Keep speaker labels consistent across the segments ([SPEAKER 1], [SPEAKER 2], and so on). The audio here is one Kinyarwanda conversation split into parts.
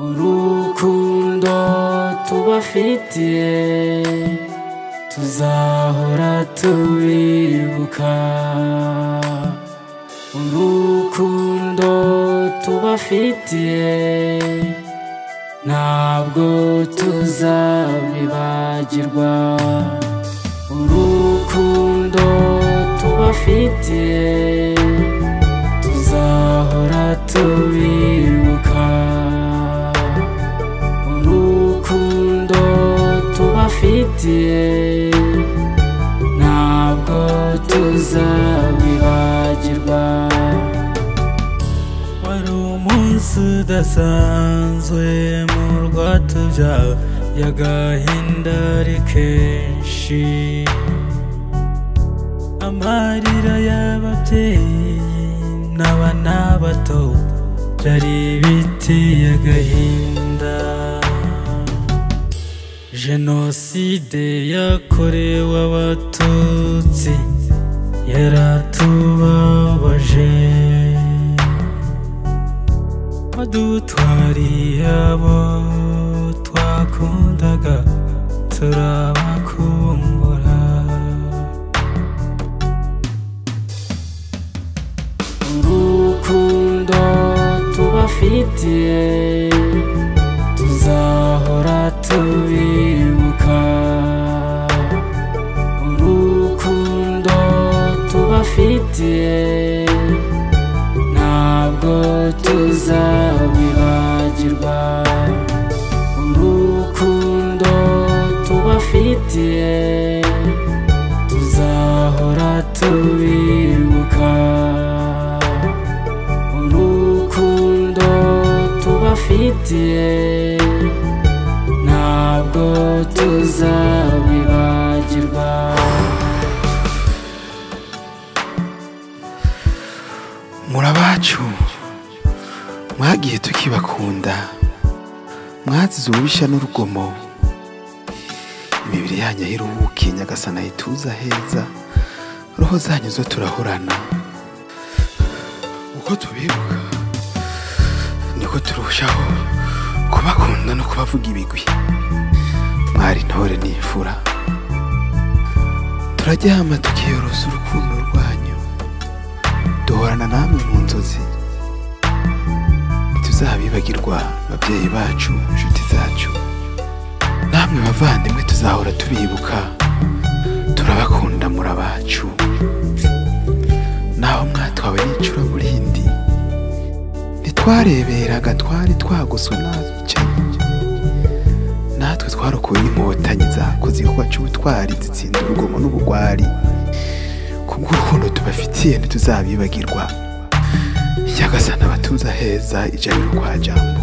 [SPEAKER 1] urukundo tubafitiye tuzahora tubibuka, urukundo tubafitiye ntabwo tuzabibagirwa, urukundo tubafitiye tuzahora tubibuka, urukundo tubafitiye ntabwo tuzabibagirwa.
[SPEAKER 2] Wari umunsi udasanzwe mu rwatubyaye, y'agahinda ari kenshi, amarira y'ababyeyi n'abana bato byari biteye agahinda. Jenoside yakorewe Abatutsi yaratubabaje, badutwariye abo twakundaga turabakumbura,
[SPEAKER 1] urukundo tubafitiye tuzahora tubibuka, urukundo tubafitiye ntabwo tuzabibagirwa, urukundo tubafitiye tuzahora tubibuka, urukundo tubafitiye ntabwo tuzabibagirwa.
[SPEAKER 3] Murabacu mwagiye tukibakunda, mwazize ububisha n'urugomo, imibiri yanyu iruhukiye Nyagasani ayituza heza, roho zanyu zo turahorana. Uko tubibuka niko turushaho kubakunda no kubavuga ibigwi, mwari intore n'imfura, turaryama tukiyorosa urukundo rwanyu, duhorana namwe mu nzozi, ntituzabibagirwa babyeyi bacu, inshuti zacu, namwe bavandimwe tuzahora tubibuka, turabakunda murabacu. Naho mwatwawe n'icuraburindi, ntitwareberaga, twari twagoswe n'abicanyi, natwe twarokowe n'inkotanyi zakoze igikorwa c'ubutwari zitsinda urugomo n'ubugwari. Kubw'urukundo tubafitiye ntituzabibagirwa, Nyagasani abatuza heza ijabiro kwa Jambo.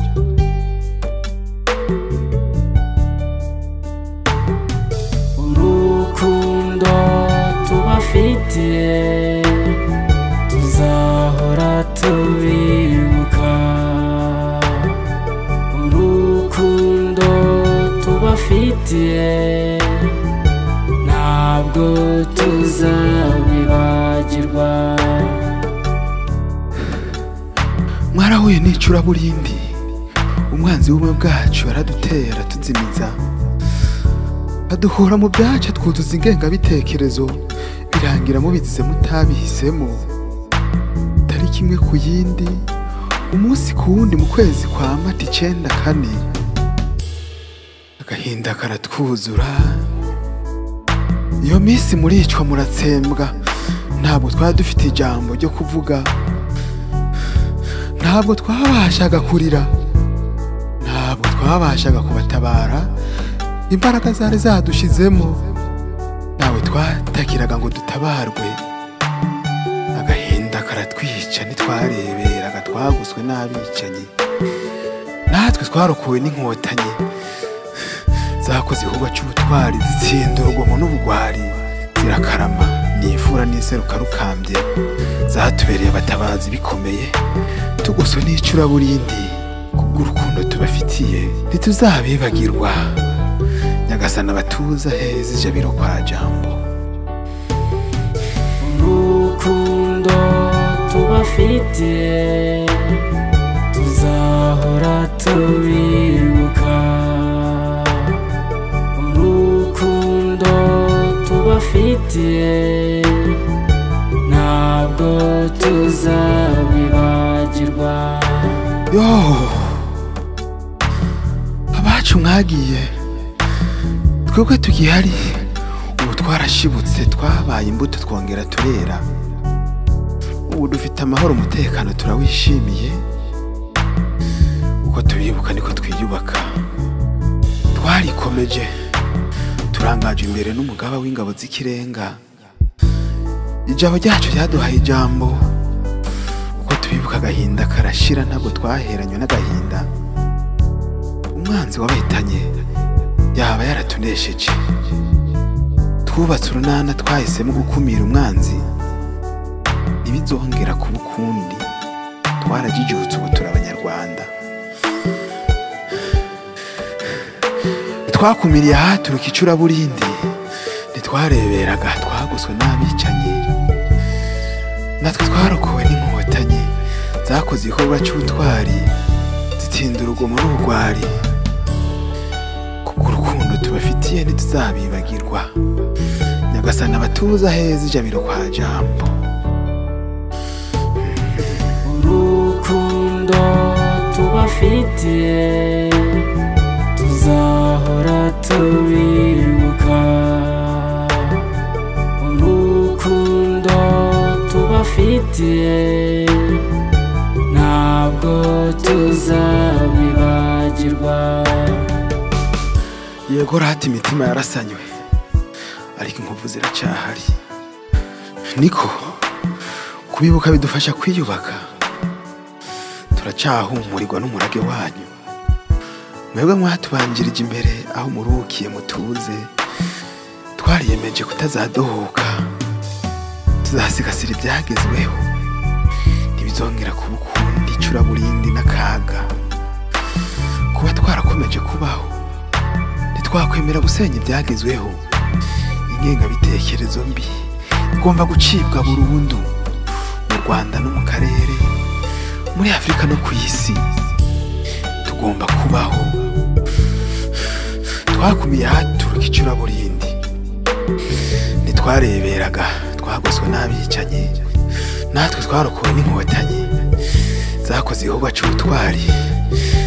[SPEAKER 1] Urukundo tubafitiye tuzahora tubibuka, urukundo tubafitiye ntabwo tuzabibagirwa.
[SPEAKER 3] Mwarahuye n'icuraburindi, umwanzi w'ubumwe bwacu aradutera tuzimiza, aduhura mu byacu twuzuza ingengabitekerezo, birangira mubizize mutabihisemo. Tariki imwe ku yindi, umunsi ku wundi, mu kwezi kwa Mata 94, agahinda karatwuzura. Iyo minsi muricwa muratsembwa, ntabwo twari dufite ijambo ryo kuvuga, ntabwo twabashaga kurira, ntabwo twabashaga kubatabara, imbaraga zari zadushizemo, nawe twatakiraga ngo dutabarwe. Agahinda karatwica, ntitwareberaga, twaguswe n'abicanyi, natwe twarokowe n'inkotanyi zakoze igikorwa c'ubutwari zitsinda urugomo n'ubugwari, zirakarama n'imfura n'iseruka rukambye, zatubereye abatabazi bikomeye, tugoswe n'icuraburindi. Kubw'urukundo tubafitiye ntituzabibagirwa, Nyagasani abatuza heza ijabiro kwa Jambo.
[SPEAKER 1] Urukundo tubafitiye tuzahora tuzahora tubibuka urukundo tubafitiye ntabwo tuzabibagirwa.
[SPEAKER 3] yo abacu mwagiye twebwe tugihari ubu twarashibutse twabaye imbuto twongera turera ubu dufite amahoro umutekano turawishimiye uko tubibuka niko twiyubaka twarikomeje turangaje imbere n'umugaba w'ingabo z'ikirenga ijambo ryacu ryaduhaye ijambo uko tubibuka agahinda karashira ntabwo twaheranywe n'agahinda umwanzi wabahitanye yaba yaratunesheje twubatse urunana twahisemo gukumira umwanzi ntibizongera kuba ukundi twarajijutse ubu turi abanyarwanda twakumiriye ahaturuka icuraburindi ntitwareberaga twaguzwe n'abicanyi natwe twarokowe n'inkotanyi zakoze igikorwa cy'ubutwari zitsinda urugomo n'ubugwari kuko urukundo tubafitiye ntituzabibagirwa nyagasani abatuza heza ijabiro kwa jambo
[SPEAKER 1] urukundo tubafitiye tuzahora tubibuka urukundo tubafitiye ntabwo tuzabibagirwa.
[SPEAKER 3] yego rata imitima yarasanywe ariko inkovu ziracyahari niko kubibuka bidufasha kwiyubaka turacyahumurirwa n'umurage wanyu mwebwe mwatubanjirije imbere aho muruhukiye mutuze twariyemeje kutazadohoka tuzasigasira ibyagezweho ntibizongera kuba ukundi icuraburindi n'akaga kuba twarakomeje kubaho ntitwakwemera gusenya ibyagezweho ingengabitekerezo mbi igomba gucibwa burundu mu Rwanda no mu karere muri Afurika no ku isi tugomba kubaho twakumiye ahaturuka icuraburindi ntitwareberaga twagoswe n'abicanyi natwe twarokowe n'inkotanyi zakoze igikorwa cy'ubutwari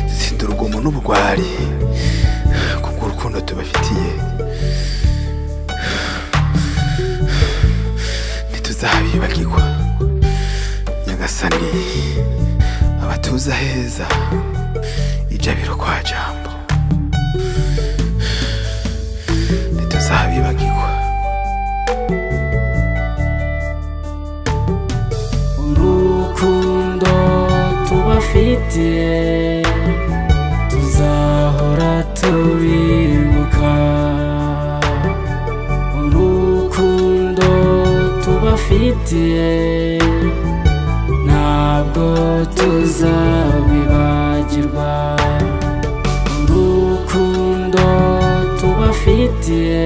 [SPEAKER 3] zitsinda urugomo n'ubugwari kubwo urukundo tubafitiye ntituzabibagirwa nyagasani abatuza heza ijabiro kwa jambo ntituzabibagirwa.
[SPEAKER 1] urukundo tubafitiye tuzahora tubibuka urukundo tubafitiye ntabwo tuzabibagirwa urukundo tubafitiye